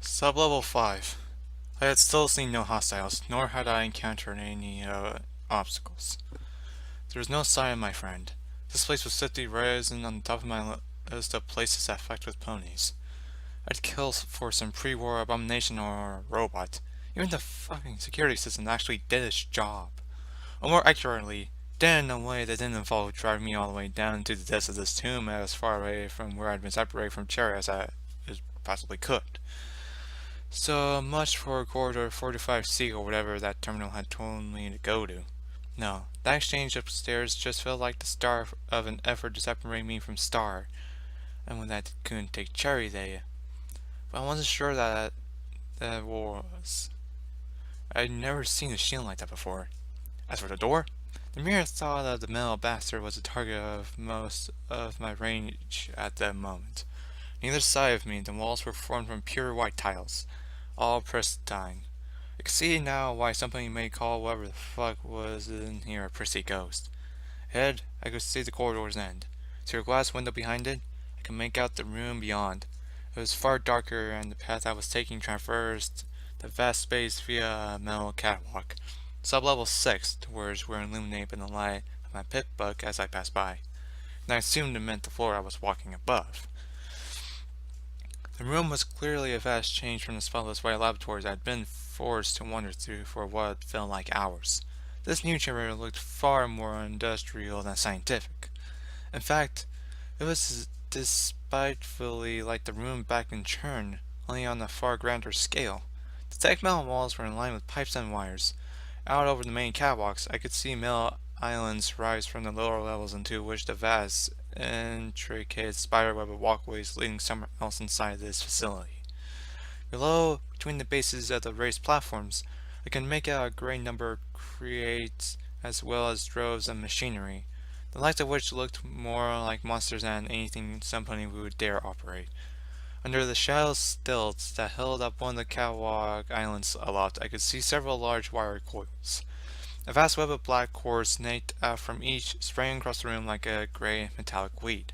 Sublevel 5. I had still seen no hostiles, nor had I encountered any obstacles. There was no sign of my friend. This place was 50 rising on the top of my list of places that fucked with ponies. I'd kill for some pre-war abomination or robot. Even the fucking security system actually did its job. Or more accurately, did in a way that didn't involve driving me all the way down to the depths of this tomb as far away from where I'd been separated from Cherry as I possibly could. So much for corridor 45C or whatever that terminal had told me to go to. No, that exchange upstairs just felt like the start of an effort to separate me from Star, and when that couldn't take Cherry there. But I wasn't sure that was. I'd never seen a shield like that before. As for the door, the mere thought of the metal bastard was the target of most of my range at that moment. On either side of me, the walls were formed from pure white tiles, all pristine. I could see now why somebody may call whatever the fuck was in here a prissy ghost. Ahead, I could see the corridor's end. Through a glass window behind it, I could make out the room beyond. It was far darker, and the path I was taking traversed the vast space via a metal catwalk. Sublevel 6 doors were illuminated by the light of my pit book as I passed by, and I assumed it meant the floor I was walking above. The room was clearly a vast change from the spotless white laboratories I had been forced to wander through for what felt like hours. This new chamber looked far more industrial than scientific. In fact, it was despitefully like the room back in Churn, only on a far grander scale. The thick metal walls were lined with pipes and wires. Out over the main catwalks, I could see metal islands rise from the lower levels into which the vast, intricate spiderweb of walkways leading somewhere else inside this facility. Below, between the bases of the raised platforms, I could make out a great number of crates as well as droves of machinery, the likes of which looked more like monsters than anything somebody would dare operate. Under the shallow stilts that held up one of the catwalk islands aloft, I could see several large wire coils. A vast web of black cords snaked out from each, spraying across the room like a gray metallic weed.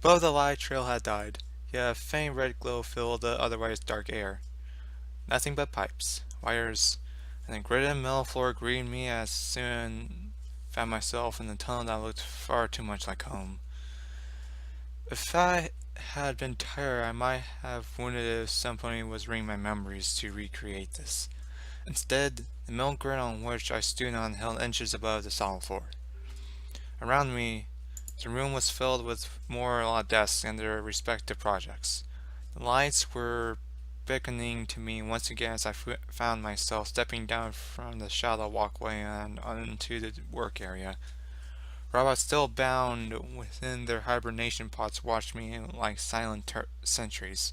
Above, the light trail had died, yet a faint red glow filled the otherwise dark air. Nothing but pipes, wires, and the gritted metal floor greeted me as soon found myself in a tunnel that looked far too much like home. If I had been tired, I might have wondered if somebody was reading my memories to recreate this. Instead, the metal grid on which I stood on held inches above the solid floor. Around me, the room was filled with more desks and their respective projects. The lights were beckoning to me once again as I found myself stepping down from the shallow walkway and onto the work area. Robots still bound within their hibernation pods watched me like silent sentries,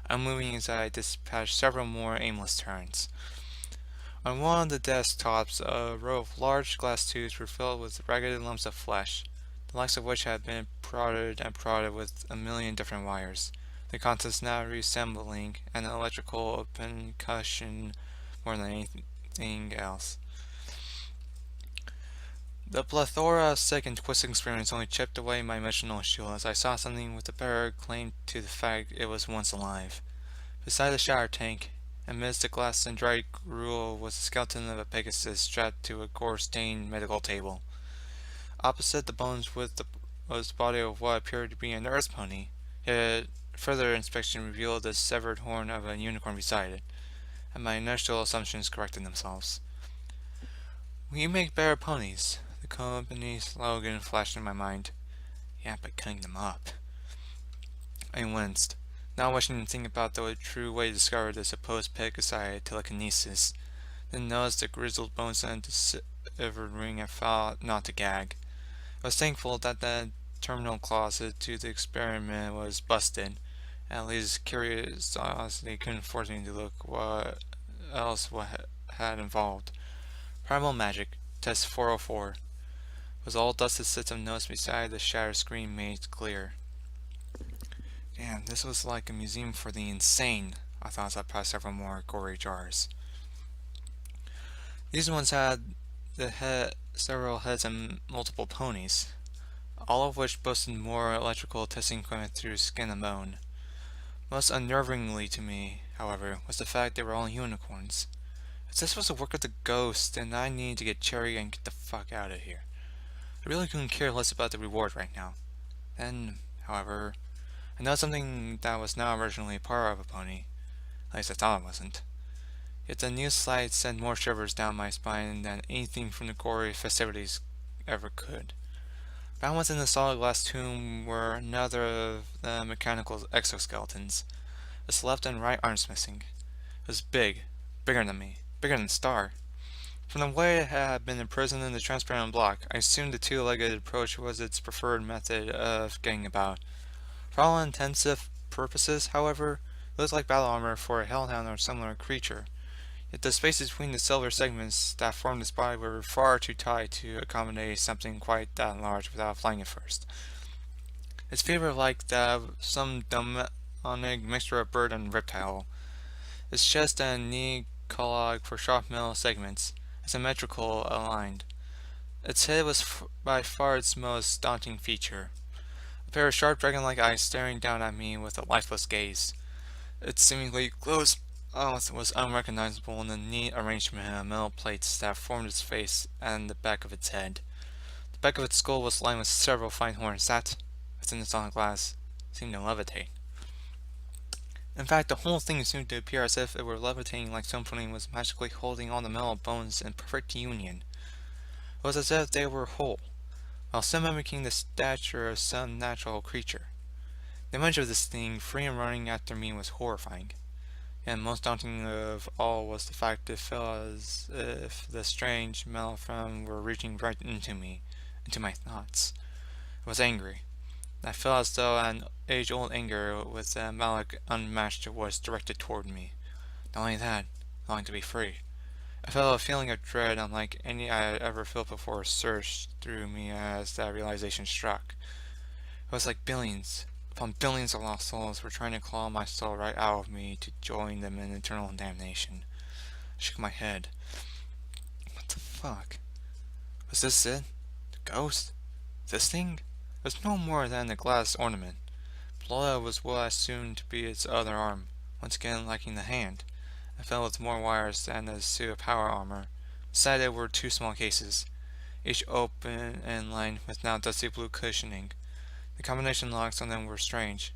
unmoving as I dispatched several more aimless turns. On one of the desktops, a row of large glass tubes were filled with ragged lumps of flesh, the likes of which had been prodded and prodded with a million different wires, the contents now resembling an electrical concussion more than anything else. The plethora of sick and twisted experience only chipped away my emotional shield as I saw something with a better claim to the fact it was once alive. Beside the shower tank, amidst the glass and dried gruel, was the skeleton of a Pegasus strapped to a gore-stained medical table. Opposite the bones was the body of what appeared to be an earth pony, yet further inspection revealed the severed horn of a unicorn beside it, and my initial assumptions corrected themselves. "We make better ponies," the company's slogan flashed in my mind. Yeah, but cutting them up. I winced, not wishing to think about the true way to discover the supposed Pegasi telekinesis, then noticed the grizzled bones and the severed ring and felt not to gag. I was thankful that the terminal closet to the experiment was busted. At least curiosity couldn't force me to look what else had involved. Primal Magic, Test 404, was all dusted sets of notes beside the shattered screen made clear. Damn, this was like a museum for the insane, I thought as I passed several more gory jars. These ones had several heads and multiple ponies, all of which boasted more electrical testing equipment through skin and bone. Most unnervingly to me, however, was the fact they were all unicorns. If this was the work of the ghost, then I needed to get Cherry and get the fuck out of here. I really couldn't care less about the reward right now. Then, however, I know something that was not originally part of a pony. At least I thought it wasn't. Yet the new sight sent more shivers down my spine than anything from the gory festivities ever could. Found within the solid glass tomb were another of the mechanical exoskeletons. Its left and right arms missing. It was big, bigger than me, bigger than Star. From the way it had been imprisoned in the transparent block, I assumed the two-legged approach was its preferred method of getting about. For all intensive purposes, however, it looked like battle armor for a hellhound or similar creature. Yet the spaces between the silver segments that formed its body were far too tight to accommodate something quite that large without flying at first. Its figure like that of some demonic mixture of bird and reptile. Its chest and knee collar for sharp metal segments, symmetrical aligned. Its head was by far its most daunting feature. A pair of sharp dragon-like eyes staring down at me with a lifeless gaze. Its seemingly closed mouth was unrecognizable in the neat arrangement of metal plates that formed its face and the back of its head. The back of its skull was lined with several fine horns that, within the solid glass, seemed to levitate. In fact, the whole thing seemed to appear as if it were levitating like something was magically holding all the metal bones in perfect union. It was as if they were whole, while still mimicking the stature of some natural creature. The image of this thing, free and running after me, was horrifying. And most daunting of all was the fact it felt as if the strange metal form were reaching right into me, into my thoughts. I was angry. I felt as though an age-old anger with a malice unmatched was directed toward me. Not only that, I longed to be free. I felt a feeling of dread unlike any I had ever felt before surged through me as that realization struck. It was like billions upon billions of lost souls were trying to claw my soul right out of me to join them in eternal damnation. I shook my head. What the fuck? Was this it? The ghost? This thing? It was no more than a glass ornament. Below it was what I assumed to be its other arm, once again lacking the hand. I felt with more wires than a suit of power armor. Beside it were two small cases, each open and lined with now dusty blue cushioning. The combination locks on them were strange,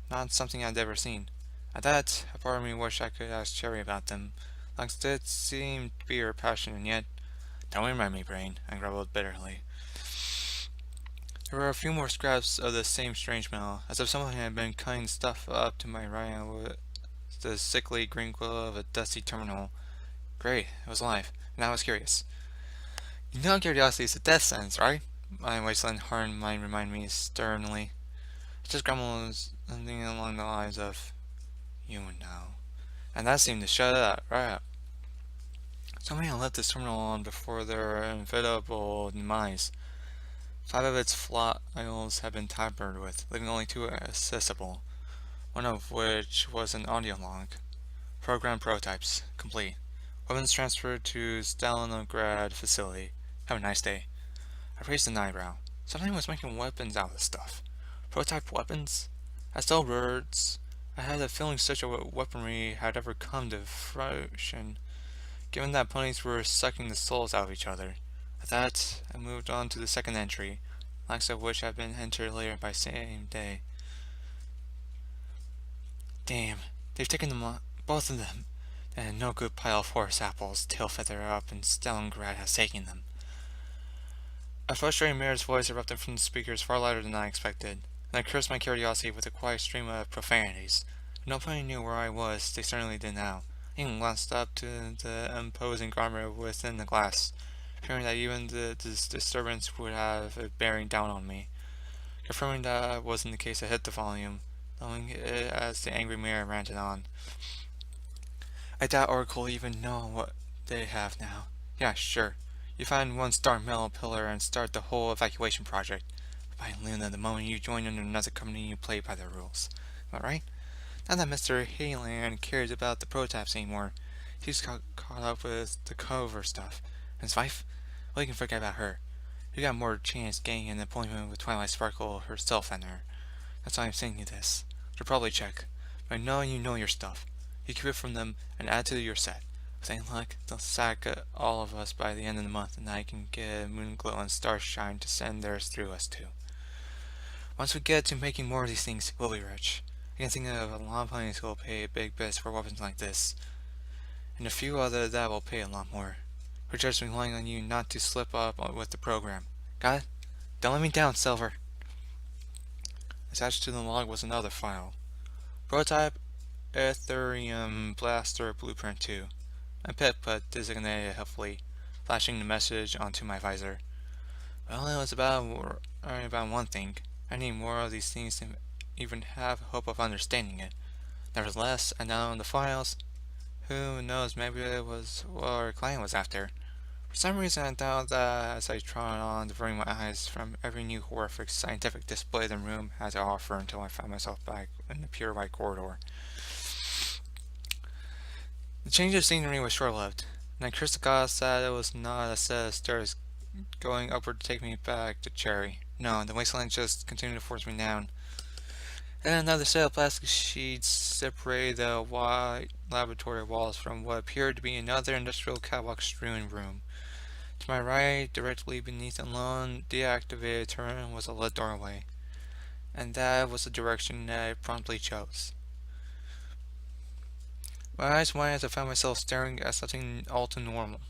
not something I'd ever seen. At that, a part of me wished I could ask Cherry about them. Locks did seem to be her passion, and yet, don't remind me, brain, I grumbled bitterly. There were a few more scraps of the same strange metal, as if someone had been cutting stuff up to my right with the sickly green glow of a dusty terminal. Great, it was alive, and I was curious. You know curiosity is a death sentence, right? My wasteland hardened mind reminded me sternly. It just grumbled something along the lines of, you would know. And that seemed to shut it up, right up. Somebody had left this terminal on before their inevitable demise. 5 of its files had been tampered with, leaving only 2 accessible, one of which was an audio log. Program prototypes, complete. Weapons transferred to Stalinograd facility. Have a nice day. I raised an eyebrow. Something was making weapons out of this stuff. Prototype weapons? As though birds, I had a feeling such a weaponry had ever come to fruition, given that ponies were sucking the souls out of each other. At that, I moved on to the second entry, last of which had been entered later by same day. Damn, they've taken them all, both of them. And no good pile of horse apples, tail feather up, and Stalingrad has taken them. A frustrated mayor's voice erupted from the speakers far louder than I expected, and I cursed my curiosity with a quiet stream of profanities. Nobody knew where I was, they certainly did now. I even glanced up to the imposing armor within the glass, fearing that even this disturbance would have a bearing down on me. Confirming that wasn't the case, I hit the volume, knowing it as the angry mayor ranted on. I doubt Oracle even know what they have now. Yeah, sure. You find one star metal pillar and start the whole evacuation project. But by Luna, the moment you join under another company, you play by their rules. Am I right? Not that Mr. Hayland cares about the prototypes anymore. He's caught up with the cover stuff. And his wife? Well, you can forget about her. You got more chance getting an appointment with Twilight Sparkle herself than her. That's why I'm sending you this. She'll probably check. But I know you know your stuff. You keep it from them and add to your set. With any luck, they'll sack all of us by the end of the month, and I can get Moonglow and Starshine to send theirs through us too. Once we get to making more of these things, we'll be rich. I can think of a lot of companies who will pay big bits for weapons like this, and a few other that will pay a lot more. We're just relying on you not to slip up with the program. Got it? Don't let me down, Silver. Attached to the log was another file. Prototype Ethereum Blaster Blueprint 2. My pip put designated helpfully, flashing the message onto my visor. Well, it was about one thing. I need more of these things to even have hope of understanding it. Nevertheless, I downloaded the files. Who knows, maybe it was what our client was after. For some reason, I thought that as I trod on, diverting my eyes from every new horrific scientific display the room had to offer until I found myself back in the pure white corridor. The change of scenery was short-lived, and I cursed the gods that it was not a set of stairs going upward to take me back to Cherry. No, the wasteland just continued to force me down. And another set of plastic sheets separated the white laboratory walls from what appeared to be another industrial catwalk-strewn room. To my right, directly beneath a lone, deactivated turret, was a lit doorway, and that was the direction that I promptly chose. My eyes widened as I found myself staring at something all too normal.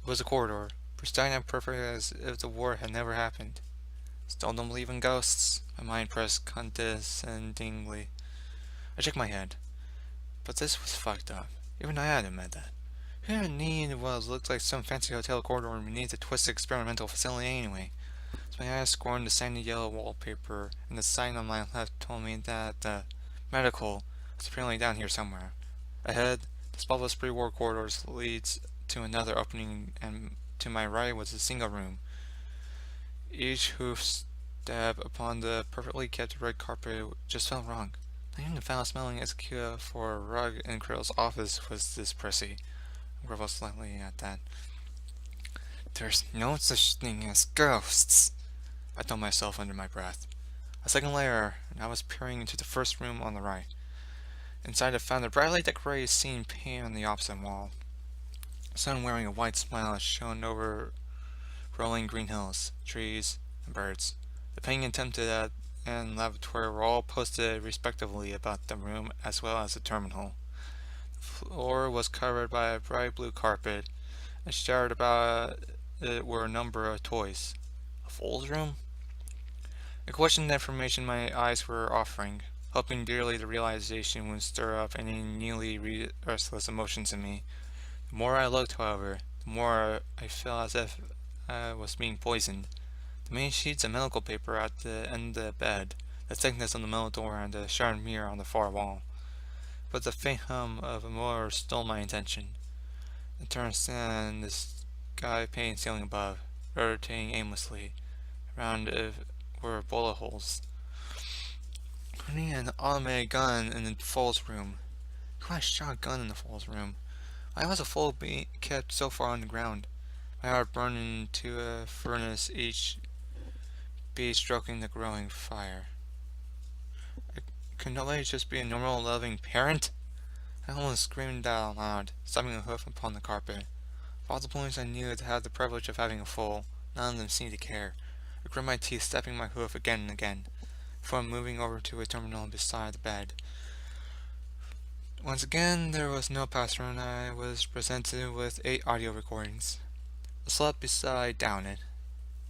It was a corridor, pristine and perfect as if the war had never happened. Still don't believe in ghosts? My mind pressed condescendingly. I shook my head. But this was fucked up. Even I had to admit that. Who didn't need what looked like some fancy hotel corridor beneath a twisted experimental facility anyway? As my eyes scorned the sandy yellow wallpaper, and the sign on my left told me that the medical was apparently down here somewhere. Ahead, the spotless pre-war corridors leads to another opening, and to my right was a single room. Each hoof step upon the perfectly kept red carpet just felt wrong. Not even the foul-smelling executor for a rug in Krill's office was this prissy. I grovelled slightly at that. There's no such thing as ghosts, I told myself under my breath. A second later, and I was peering into the first room on the right. Inside I found a brightly decorated scene painted on the opposite wall. Someone wearing a white smile shone over rolling green hills, trees, and birds. The painting attempted at and laboratory were all posted respectively about the room as well as the terminal. The floor was covered by a bright blue carpet, and scattered about it were a number of toys. A fool's room? I questioned the information my eyes were offering, hoping dearly the realization would stir up any newly restless emotions in me. The more I looked, however, the more I felt as if I was being poisoned. The many sheets of medical paper at the end of the bed, the thickness of the metal door, and the shattered mirror on the far wall. But the faint hum of a motor stole my attention. I turned to stand the sky painted ceiling above, rotating aimlessly. Around it were bullet holes. Putting an automated gun in the Falls room. Who had a shotgun in the Falls room? Why was a foal being kept so far on the ground? My heart burned into a furnace, each bead stroking the growing fire. Could nobody just be a normal, loving parent? I almost screamed that out loud, stomping a hoof upon the carpet. Of all the boys I knew that had the privilege of having a foal, none of them seemed to care. I grit my teeth, stepping my hoof again and again, before moving over to a terminal beside the bed. Once again, there was no password, and I was presented with 8 audio recordings. I slept beside down it,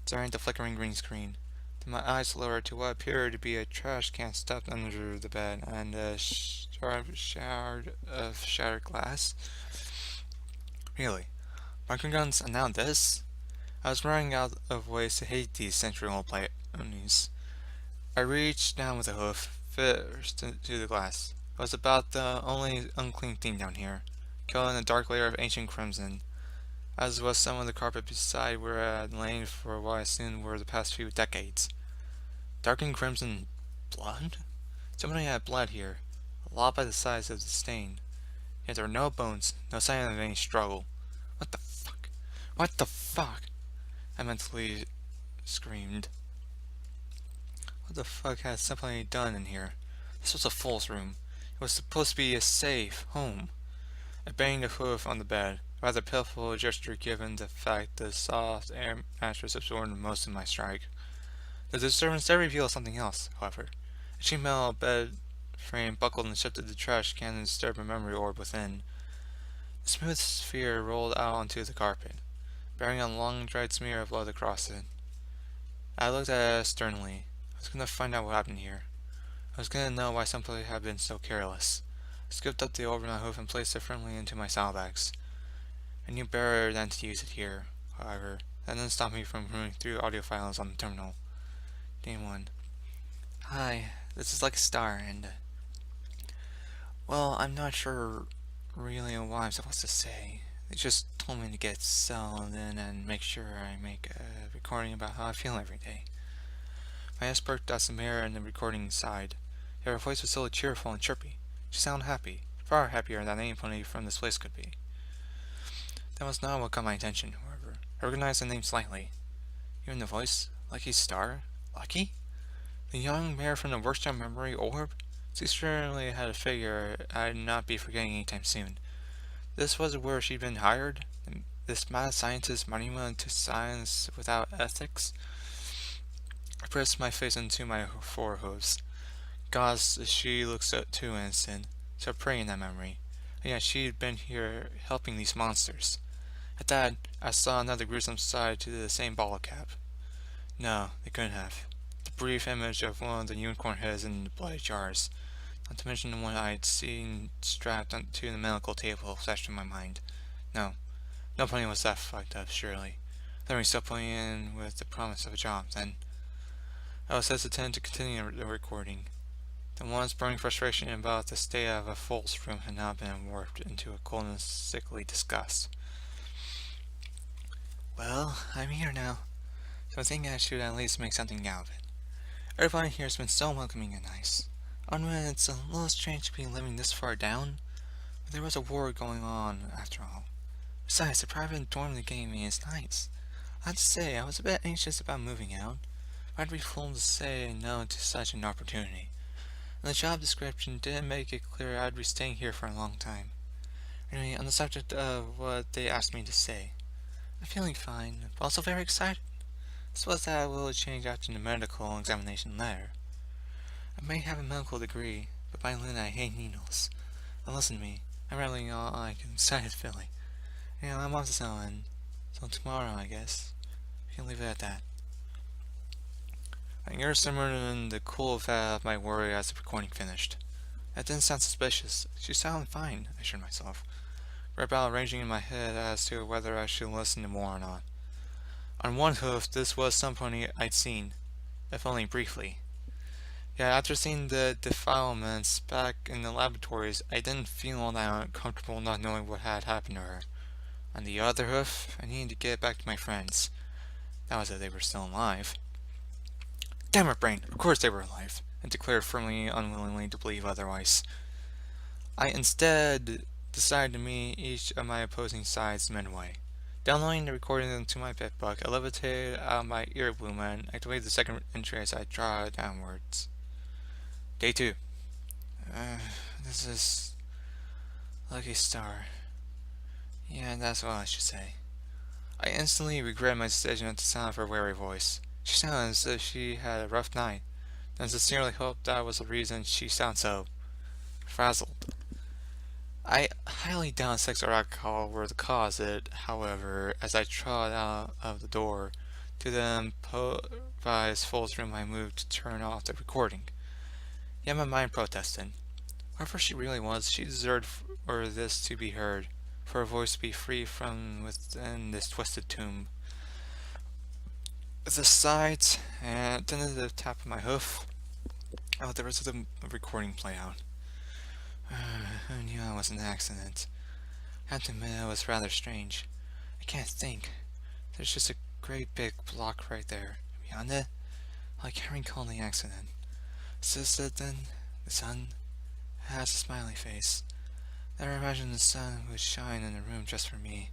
staring at the flickering green screen. Then my eyes lowered to what appeared to be a trash can stuffed under the bed, and a sharp shard of shattered glass. Really? Microguns and now this? I was running out of ways to hate these century-old ponies. I reached down with a hoof, first to the glass. It was about the only unclean thing down here, coated in a dark layer of ancient crimson, as was some of the carpet beside where I had lain for what I assumed were the past few decades. Darkened crimson blood? Somebody had bled here, a lot by the size of the stain. Yet there were no bones, no sign of any struggle. What the fuck? What the fuck? I mentally screamed. What the fuck had somebody done in here? This was a fool's room. It was supposed to be a safe home. I banged a hoof on the bed, a rather pitiful gesture given the fact the soft air mattress absorbed most of my strike. The disturbance did reveal something else, however. A cheap metal bed frame buckled and shifted the trash can and disturbed a memory orb within. The smooth sphere rolled out onto the carpet, bearing a long dried smear of blood across it. I looked at it sternly. I was gonna find out what happened here. I was gonna know why somebody had been so careless. I scooped up the orb in my hoof and placed it firmly into my saddlebags. I knew better than to use it here, however. That didn't stop me from running through audio files on the terminal. Day 1. Hi, this is like a star, and well, I'm not sure really what I'm supposed to say. They just told me to get settled in and make sure I make a recording about how I feel every day. My eyes perked as the mirror in the recording sighed. Yet her voice was still cheerful and chirpy. She sounded happy, far happier than anybody from this place could be. That was not what caught my attention, however. I recognized the name slightly. Even the voice, Lucky Star? Lucky? The young mare from the workshop memory orb? She certainly had a figure I'd not be forgetting anytime soon. This was where she'd been hired? This mad scientist monument to science without ethics? I pressed my face into my forehooves. Gosh, she looked so too innocent, so prey in that memory. And yet she'd been here helping these monsters. At that, I saw another gruesome side to the same bottle cap. No, they couldn't have. The brief image of one of the unicorn heads in the bloody jars, not to mention the one I'd seen strapped onto the medical table, flashed in my mind. No, nobody was that fucked up, surely. Let me stop putting in with the promise of a job, then. I was hesitant to continue the recording. The once burning frustration about the state of a false room had now been warped into a cold and sickly disgust. Well, I'm here now, so I think I should at least make something out of it. Everybody here has been so welcoming and nice. I admit it's a little strange to be living this far down, but there was a war going on after all. Besides, the private dorm they gave me is nice. I have to say, I was a bit anxious about moving out, but I'd be fooled to say no to such an opportunity. And the job description didn't make it clear I'd be staying here for a long time. Anyway, on the subject of what they asked me to say, I'm feeling fine, but also very excited. I suppose that will change after the medical examination later. I may have a medical degree, but by then I hate needles. And listen to me, I'm rambling on like an excited filly. Yeah, I'm off to Ellen, so tomorrow I guess. We can leave it at that. My ears simmered in the cool fat of my worry as the recording finished. That didn't sound suspicious. She sounded fine, I assured myself, right about arranging in my head as to whether I should listen to more or not. On one hoof, this was somebody I'd seen, if only briefly. Yet after seeing the defilements back in the laboratories, I didn't feel all that uncomfortable not knowing what had happened to her. On the other hoof, I needed to get back to my friends. That was if they were still alive. Damn it, brain! Of course they were alive, I declared firmly, unwillingly to believe otherwise. I instead decided to meet each of my opposing sides midway. Downloading the recording into my bitbook, I levitated out my ear boom and activated the second entry as I draw downwards. Day 2. This is Lucky Star. Yeah, that's what I should say. I instantly regretted my decision at the sound of her wary voice. She sounded as if she had a rough night, and I sincerely hoped that was the reason she sounded so frazzled. I highly doubt sex or alcohol were the cause of it, however, as I trod out of the door to the improvised false room I moved to turn off the recording. Yet my mind protested. Whoever she really was, she deserved for this to be heard, for her voice to be free from within this twisted tomb. With a sigh and a tentative tap of my hoof, I let the rest of the recording play out. I knew it was an accident. I have to admit it was rather strange. I can't think. There's just a great big block right there. Beyond it, I can't recall the accident. So then, the sun has a smiley face. Never imagined the sun would shine in a room just for me.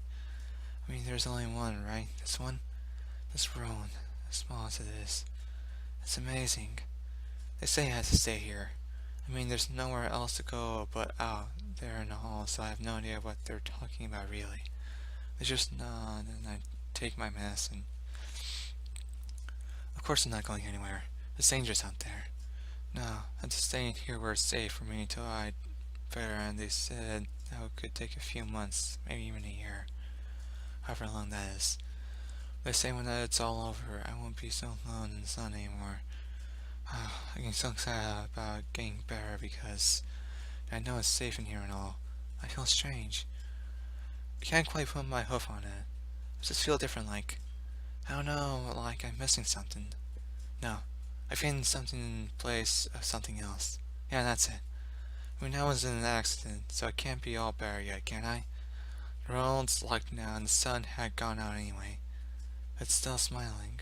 I mean, there's only one, right? This one? This road, as small as it is. It's amazing. They say I had to stay here. I mean, there's nowhere else to go but out there in the hall, so I have no idea what they're talking about really. They just nod, and I take my medicine. Of course I'm not going anywhere. It's dangerous out there. No, I'm just staying here where it's safe for me until I better, and they said that it could take a few months, maybe even a year. However long that is. They say when it's all over, I won't be so alone in the sun anymore. I get so excited about getting better because I know it's safe in here and all. I feel strange. I can't quite put my hoof on it. I just feel different, like, I don't know, like I'm missing something. No, I feel something in place of something else. Yeah, that's it. I mean, I was in an accident, so I can't be all better yet, can I? The road's locked now, and the sun had gone out anyway. It's still smiling.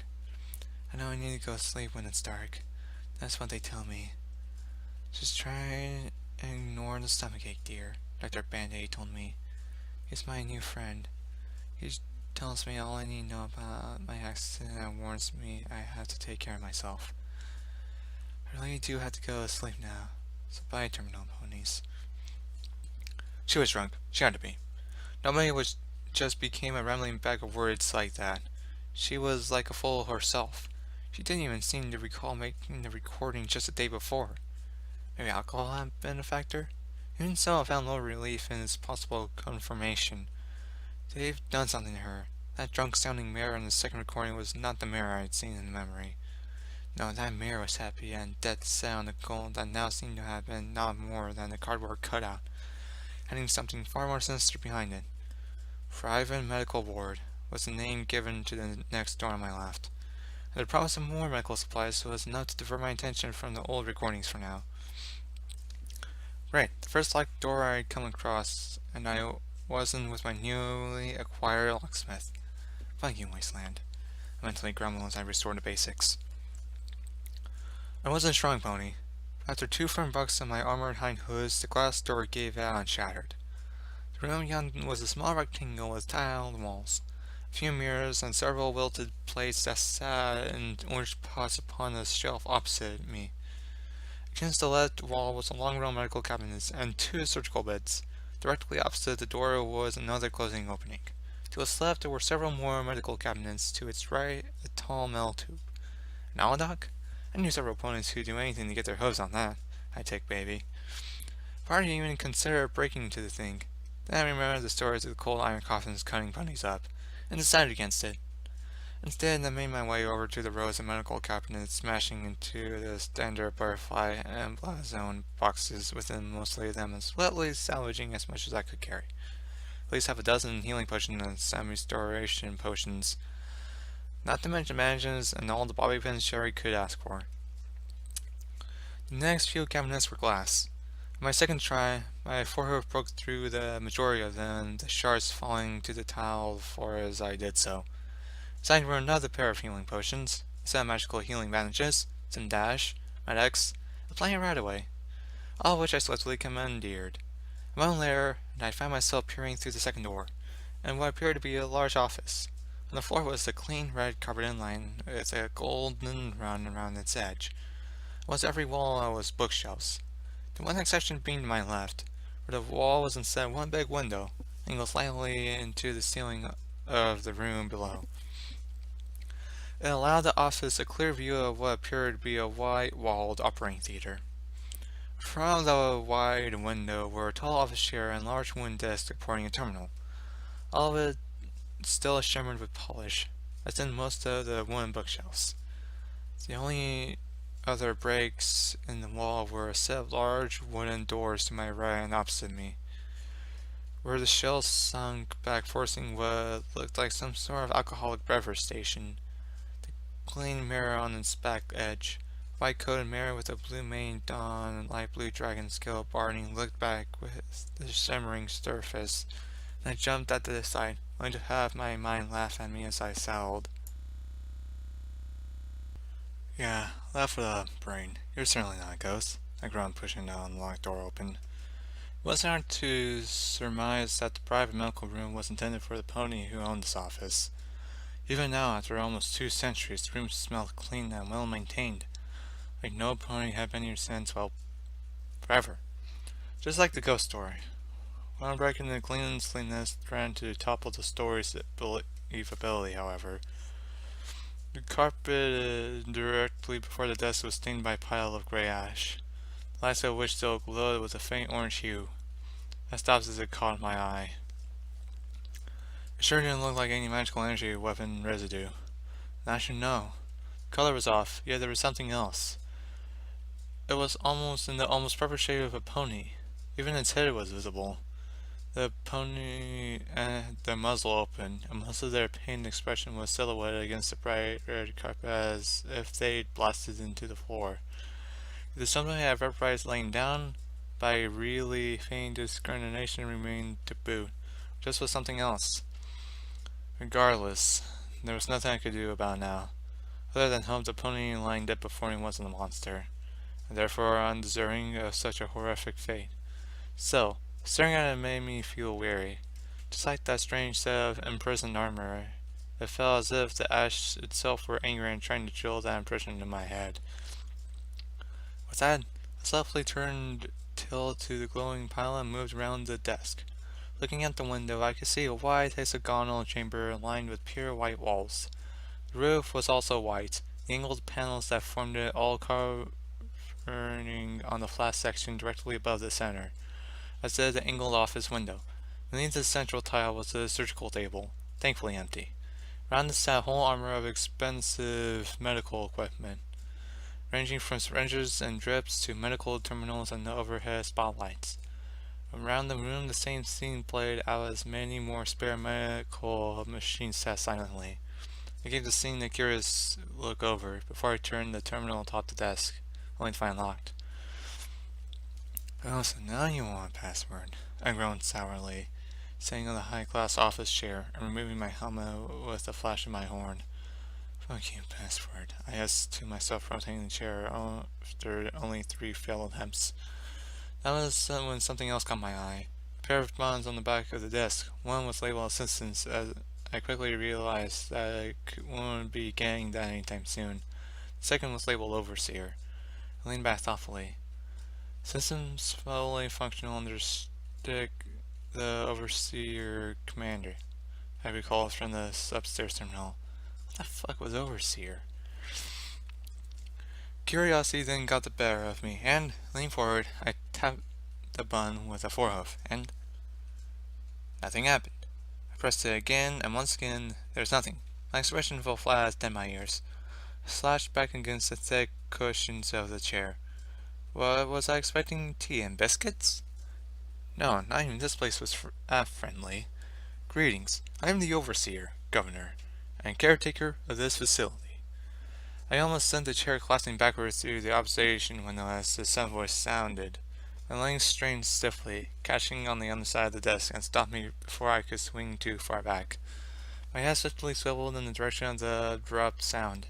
I know I need to go to sleep when it's dark. That's what they tell me. Just try and ignore the stomachache, dear, Dr. Band-Aid told me. He's my new friend. He tells me all I need to know about my accident and warns me I have to take care of myself. I really do have to go to sleep now. So bye, terminal ponies. She was drunk. She had to be. Nobody was just became a rambling bag of words like that. She was like a fool herself. She didn't even seem to recall making the recording just the day before. Maybe alcohol had been a factor? Even so, I found no relief in its possible confirmation. They've done something to her. That drunk-sounding mirror in the second recording was not the mirror I had seen in the memory. No, that mirror was happy and dead set on the gold that now seemed to have been not more than a cardboard cutout, having something far more sinister behind it. Private Medical Ward was the name given to the next door on my left. And the promise of more medical supplies was enough to divert my attention from the old recordings for now. Right, the first locked door I'd come across, and I wasn't with my newly acquired locksmith. Fucking wasteland. I mentally grumbled as I restored the basics. I wasn't a strong pony. After 2 firm bucks on my armored hind hooves, the glass door gave out and shattered. The room beyond was a small rectangle with tiled walls, a few mirrors, and several wilted plates that sat in orange pots upon a shelf opposite me. Against the left wall was a long row of medical cabinets and 2 surgical beds. Directly opposite the door was another closing opening. To its left there were several more medical cabinets. To its right, a tall metal tube. An aladoc? I knew several opponents who'd do anything to get their hooves on that. High-tech baby. Part didn't even consider breaking into the thing. Then I remembered the stories of the cold iron coffins cutting ponies up, and decided against it. Instead, I made my way over to the rows of medical cabinets, smashing into the standard butterfly and blazon boxes within mostly of them, and slightly salvaging as much as I could carry. At least half a dozen healing potions and semi-restoration potions, not to mention bandages and all the bobby pins Sherry could ask for. The next few cabinets were glass. On my second try, my forehoof broke through the majority of them, the shards falling to the tile floor as I did so. Inside were another pair of healing potions, a set of magical healing bandages, some dash, Med-X, and plenty of right-away, all of which I swiftly commandeered. A moment later, and I found myself peering through the second door, in what appeared to be a large office. On the floor was a clean red carpet inline with a golden run around its edge. Almost every wall was bookshelves, the one exception being to my left, where the wall was instead one big window, angled slightly into the ceiling of the room below. It allowed the office a clear view of what appeared to be a white-walled operating theater. From the wide window were a tall office chair and large wooden desk supporting a terminal. All of it still shimmered with polish, as did most of the wooden bookshelves. The only other breaks in the wall were a set of large wooden doors to my right and opposite me, where the shelves sunk back, forcing what looked like some sort of alcoholic beverage station. Clean mirror on its back edge. White coated mirror with a blue mane on and light blue dragon scale barding looked back with the shimmering surface, and I jumped at the side, only to have my mind laugh at me as I scowled. Yeah, laugh for the brain. You're certainly not a ghost, I groaned, pushing the unlocked door open. It wasn't hard to surmise that the private medical room was intended for the pony who owned this office. Even now, after almost 2 centuries, the room smelled clean and well maintained, like no pony had been here since, well, forever. Just like the ghost story. When breaking the cleanliness trend to topple the story's believability, however, the carpet directly before the desk was stained by a pile of gray ash, the lights of which still glowed with a faint orange hue. I stopped as it caught my eye. It sure didn't look like any magical energy weapon residue. And I should know. The color was off, yet there was something else. It was almost in the almost perfect shape of a pony. Even its head was visible. The pony had their muzzle open, and most of their pained expression was silhouetted against the bright red carpet as if they'd blasted into the floor. Either something had vaporized laying down, but a really faint discrimination remained to boot. Just was something else. Regardless, there was nothing I could do about it now, other than hope the pony lying dead before me wasn't a monster, and therefore undeserving of such a horrific fate. Still, staring at it made me feel weary. Just like that strange set of imprisoned armor, it felt as if the ash itself were angry and trying to drill that impression into my head. With that, I softly turned tail to the glowing pile and moved around the desk. Looking out the window, I could see a wide hexagonal chamber lined with pure white walls. The roof was also white, the angled panels that formed it all carving on the flat section directly above the center, as did the angled office window. Beneath the central tile was the surgical table, thankfully empty. Around this sat a whole armor of expensive medical equipment, ranging from syringes and drips to medical terminals and overhead spotlights. Around the room, the same scene played out as many more spare medical machines sat silently. I gave the scene a curious look over before I turned the terminal atop the desk, only to find it locked. Oh, so now you want a password, I groaned sourly, sitting on the high-class office chair and removing my helmet with a flash of my horn. Fuck you, password, I asked to myself, rotating the chair after only 3 failed attempts. That was when something else caught my eye. A pair of buttons on the back of the desk. One was labeled Assistance, as I quickly realized that I wouldn't be getting that anytime soon. The second was labeled Overseer. I leaned back thoughtfully. Systems fully functional under stick the Overseer commander, I recalled from the upstairs terminal. What the fuck was Overseer? Curiosity then got the better of me, and, leaning forward, I tapped the button with a forehoof, and nothing happened. I pressed it again, and once again, there was nothing. My expression fell flat as dead in my ears. I slouched back against the thick cushions of the chair. What was I expecting? Tea and biscuits? No, not even this place was friendly. Greetings. I am the Overseer, Governor, and caretaker of this facility. I almost sent the chair collapsing backwards through the observation window as the sound voice sounded. My legs strained stiffly, catching on the underside of the desk, and stopped me before I could swing too far back. My head swiftly swiveled in the direction of the abrupt sound.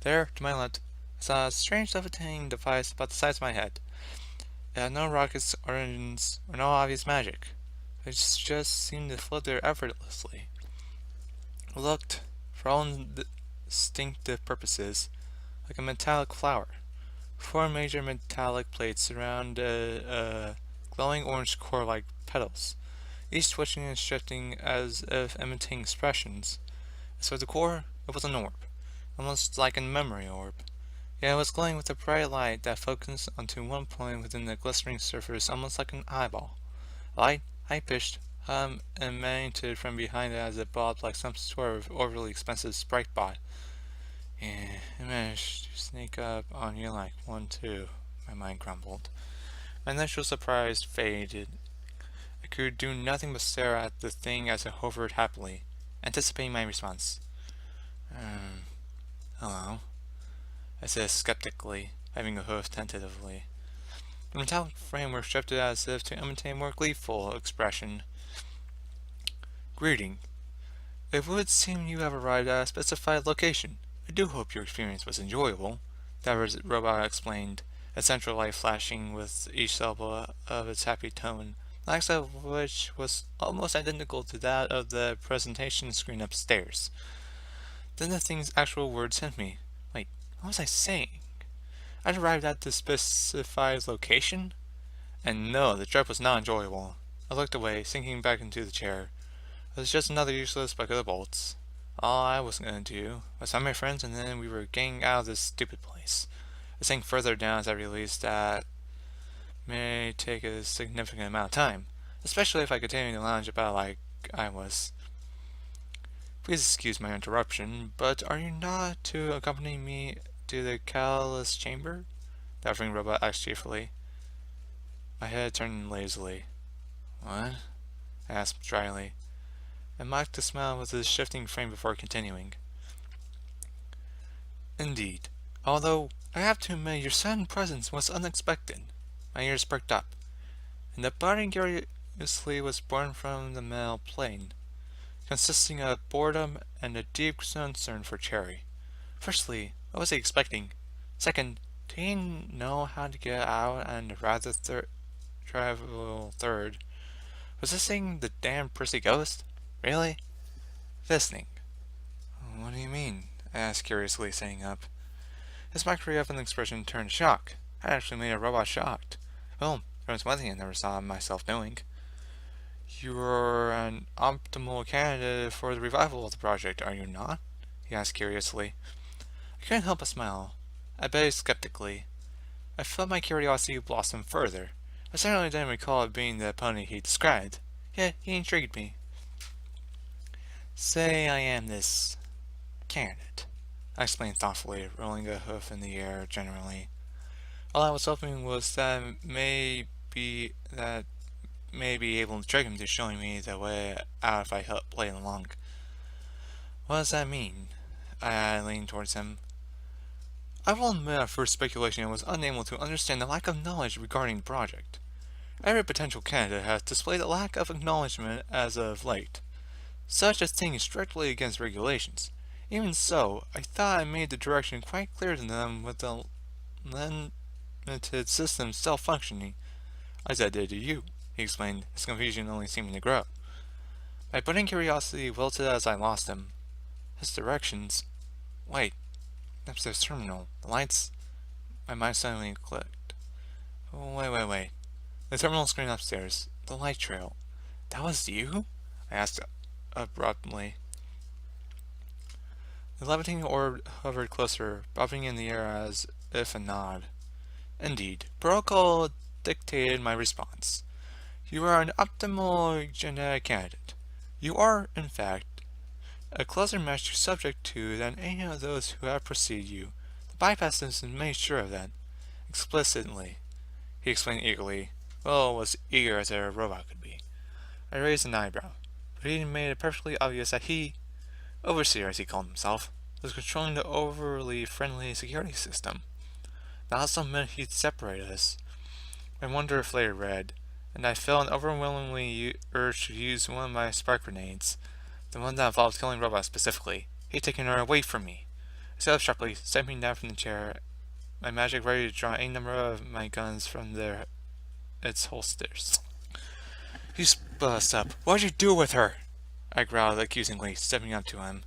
There, to my left, I saw a strange levitating device about the size of my head. It had no rockets or engines, or no obvious magic. It just seemed to float there effortlessly. It looked, for all distinctive purposes, like a metallic flower. 4 major metallic plates surround glowing orange core-like petals, each twitching and shifting as if imitating expressions. As for the core, it was an orb, almost like a memory orb. Yet it was glowing with a bright light that focused onto one point within the glistening surface, almost like an eyeball. A light, high-pitched, emanated from behind it as it bobbed like some sort of overly expensive sprite bot. Yeah, it managed to sneak up on you like one too, my mind grumbled. My initial surprise faded. I could do nothing but stare at the thing as it hovered happily, anticipating my response. Hello, I said skeptically, having a hoof tentatively. The metallic framework shifted as if to imitate a more gleeful expression. Greeting. It would seem you have arrived at a specified location. I do hope your experience was enjoyable, the robot explained, its central light flashing with each syllable of its happy tone, the accent of which was almost identical to that of the presentation screen upstairs. Then the thing's actual words hit me. Wait, what was I saying? I'd arrived at the specified location? And no, the trip was not enjoyable. I looked away, sinking back into the chair. It was just another useless bucket of bolts. All I was gonna do was find my friends and then we were getting out of this stupid place. I sank further down as I realized that may take a significant amount of time, especially if I continue to lounge about like I was. Please excuse my interruption, but are you not to accompany me to the catalyst chamber? The hovering robot asked cheerfully. My head turned lazily. What? I asked dryly. I mocked a smile with his shifting frame before continuing. Indeed. Although, I have to admit your sudden presence was unexpected. My ears perked up, and the budding curiously was born from the male plane, consisting of boredom and a deep concern for Cherry. Firstly, what was he expecting? Second, did he know how to get out? And rather travel third, was this thing the damn prissy ghost? Really? This thing. What do you mean? I asked curiously, sitting up. His mockery of an expression turned to shock. I actually made a robot shocked. Well, there was one thing I never saw myself doing. You're an optimal candidate for the revival of the project, are you not? He asked curiously. I couldn't help but smile. I bet skeptically. I felt my curiosity blossom further. I certainly didn't recall it being the pony he described, yet he intrigued me. Say I am this candidate, I explained thoughtfully, rolling a hoof in the air generally. All I was hoping was that may be able to trick him to showing me the way out if I help play along. What does that mean? I leaned towards him. I will admit at first speculation I was unable to understand the lack of knowledge regarding the project. Every potential candidate has displayed a lack of acknowledgement as of late. Such a thing is strictly against regulations. Even so, I thought I made the direction quite clear to them with the limited system still functioning, as I did to you, he explained, his confusion only seeming to grow. My budding curiosity wilted as I lost him. His directions. Wait, upstairs terminal. The lights. My mind suddenly clicked. Wait. The terminal screen upstairs. The light trail. That was you? I asked abruptly. The levitating orb hovered closer, bobbing in the air as if a nod. Indeed, protocol dictated my response. You are an optimal genetic candidate. You are, in fact, a closer match to subject to than any of those who have preceded you. The bypass system made sure of that. Explicitly. He explained eagerly. Well, was eager as a robot could be. I raised an eyebrow, but he made it perfectly obvious that he, overseer as he called himself, was controlling the overly friendly security system. That also meant he'd separate us. My wonder flared red, and I felt an overwhelming urge to use one of my spark grenades, the one that involved killing robots specifically. He'd taken her away from me. I sat up sharply, stepping down from the chair, my magic ready to draw any number of my guns from its holsters. He split us up. What'd you do with her? I growled accusingly, stepping up to him.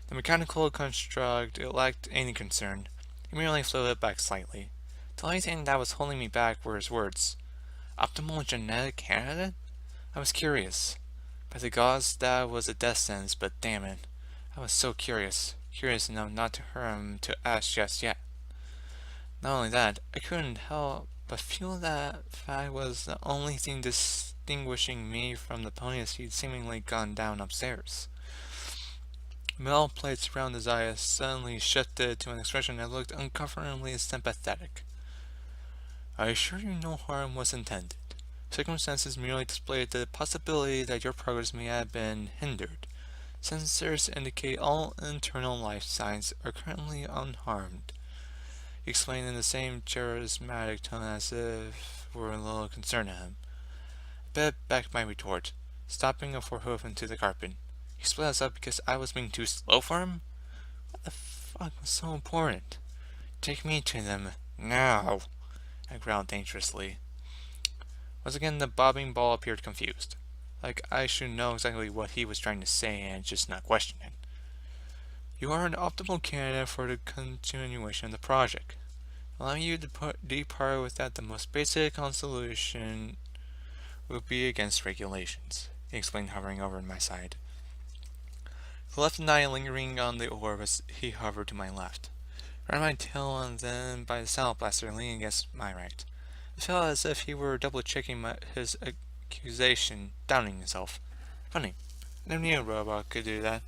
The mechanical construct lacked any concern. He merely floated back slightly. The only thing that was holding me back were his words. Optimal genetic candidate? I was curious. By the gods, that was a death sentence, but damn it. I was so curious. Curious enough not to hurt him to ask just yet. Not only that, I couldn't help but feel that fact was the only thing distinguishing me from the ponies he'd seemingly gone down upstairs. Metal plates around his eyes suddenly shifted to an expression that looked uncomfortably sympathetic. I assure you no harm was intended. Circumstances merely displayed the possibility that your progress may have been hindered. Sensors indicate all internal life signs are currently unharmed. He explained in the same charismatic tone as if were a little concerned at him. I bent back my retort, stopping a forehoof into the carpet. He split us up because I was being too slow for him? What the fuck was so important? Take me to them, now, I growled dangerously. Once again the bobbing ball appeared confused, like I should know exactly what he was trying to say and just not question it. You are an optimal candidate for the continuation of the project. allowing you to depart without the most basic solution would be against regulations, he explained, hovering over my side. The left eye lingering on the orb as he hovered to my left. Around my tail and then by the sound blaster leaning against my right. It felt as if he were double-checking his accusation, doubting himself. Funny, I never knew a robot could do that.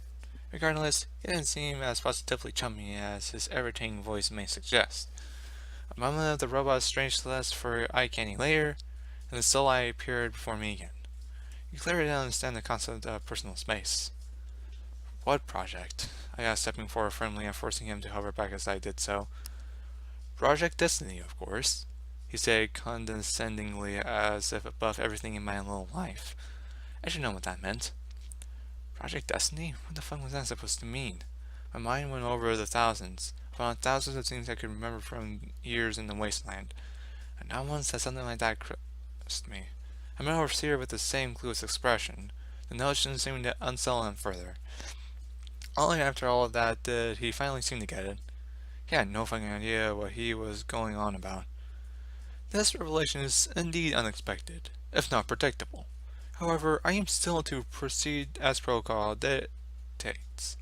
Regardless, he didn't seem as positively chummy as his irritating voice may suggest. A moment of the robot's strange lust for eye-candy later, and the still eye appeared before me again. He clearly didn't understand the concept of personal space. What project? I asked, stepping forward firmly and forcing him to hover back as I did so. Project Destiny, of course, he said condescendingly as if above everything in my little life. I should know what that meant. Project Destiny? What the fuck was that supposed to mean? My mind went over the thousands. I found thousands of things I could remember from years in the wasteland, and not once had something like that crossed me. I met overseer with the same clueless expression. The notion seemed to unsettle him further. Only after all of that did he finally seem to get it. He had no fucking idea what he was going on about. This revelation is indeed unexpected, if not predictable. However, I am still to proceed as protocol dictates,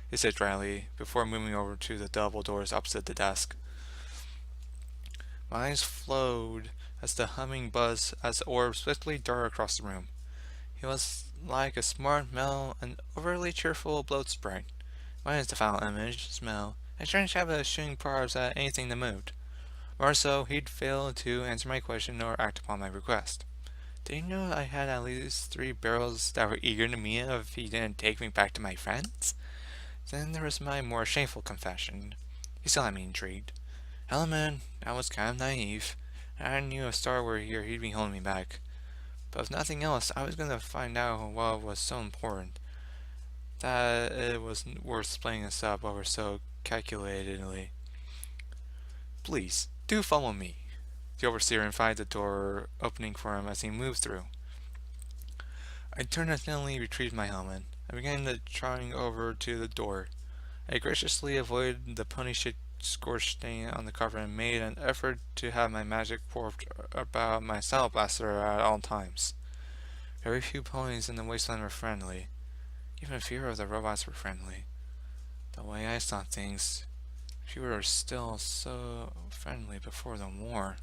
he said dryly, before moving over to the double doors opposite the desk. My eyes flowed as the humming buzzed as the orb swiftly darted across the room. He was like a smart, mellow, and overly cheerful bloat sprite. Mine is the foul image, smell, and strange habit of shooting probes at anything that moved. More so, he'd failed to answer my question or act upon my request. Did he know I had at least 3 barrels that were eager to meet him if he didn't take me back to my friends? Then there was my more shameful confession. He still had me intrigued. Hell, man, I was kind of naive. I knew a star were here, he'd be holding me back. But if nothing else, I was going to find out what was so important, that it was worth splitting us up over so calculatedly. Please, do follow me. The overseer invited the door opening for him as he moved through. I turned and thinly retrieved my helmet. I began trotting over to the door. I graciously avoided the pony shit scorch stain on the cover and made an effort to have my magic warped about my saddle blaster at all times. Very few ponies in the wasteland were friendly. Even fewer of the robots were friendly. The way I saw things, few were still so friendly before the war.